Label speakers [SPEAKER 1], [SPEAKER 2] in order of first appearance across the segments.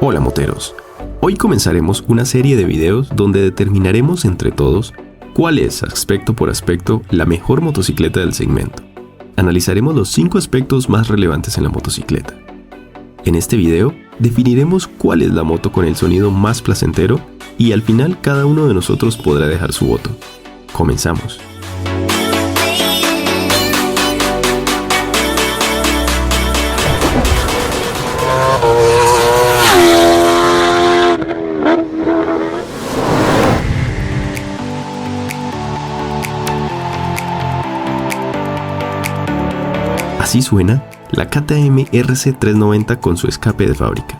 [SPEAKER 1] Hola moteros, hoy comenzaremos una serie de videos donde determinaremos entre todos cuál es, aspecto por aspecto, la mejor motocicleta del segmento. Analizaremos los 5 aspectos más relevantes en la motocicleta. En este video definiremos cuál es la moto con el sonido más placentero y al final cada uno de nosotros podrá dejar su voto. Comenzamos. Así suena la KTM RC390 con su escape de fábrica.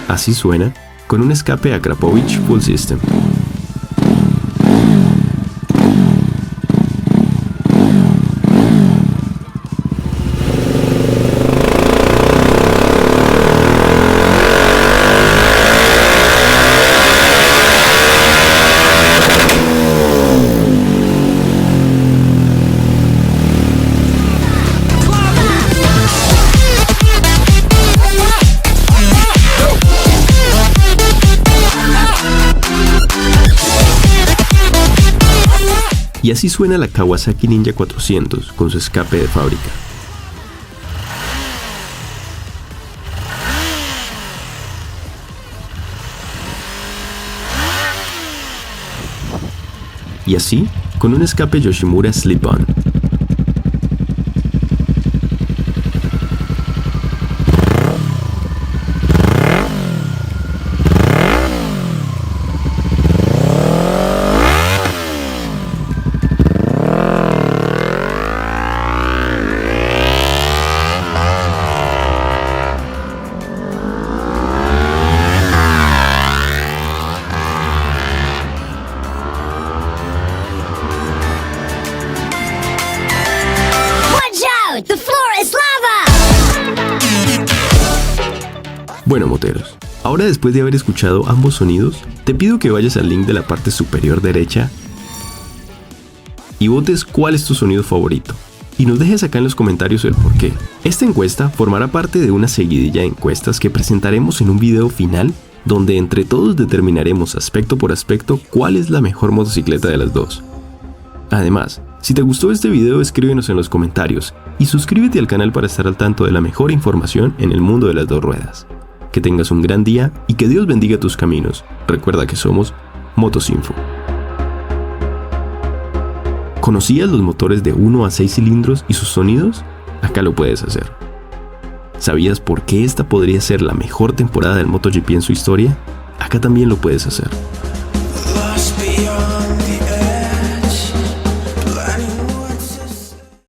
[SPEAKER 1] Así suena con un escape Akrapovic Full System. Y así suena la Kawasaki Ninja 400 con su escape de fábrica. Y así, con un escape Yoshimura Slip-On.
[SPEAKER 2] The floor is lava!
[SPEAKER 1] Bueno moteros, ahora después de haber escuchado ambos sonidos, te pido que vayas al link de la parte superior derecha y votes cuál es tu sonido favorito. Y nos dejes acá en los comentarios el porqué. Esta encuesta formará parte de una seguidilla de encuestas que presentaremos en un video final donde entre todos determinaremos aspecto por aspecto cuál es la mejor motocicleta de las dos. Además, si te gustó este video, escríbenos en los comentarios y suscríbete al canal para estar al tanto de la mejor información en el mundo de las dos ruedas. Que tengas un gran día y que Dios bendiga tus caminos. Recuerda que somos Motosinfo. ¿Conocías los motores de 1 a 6 cilindros y sus sonidos? Acá lo puedes hacer. ¿Sabías por qué esta podría ser la mejor temporada del MotoGP en su historia? Acá también lo puedes hacer.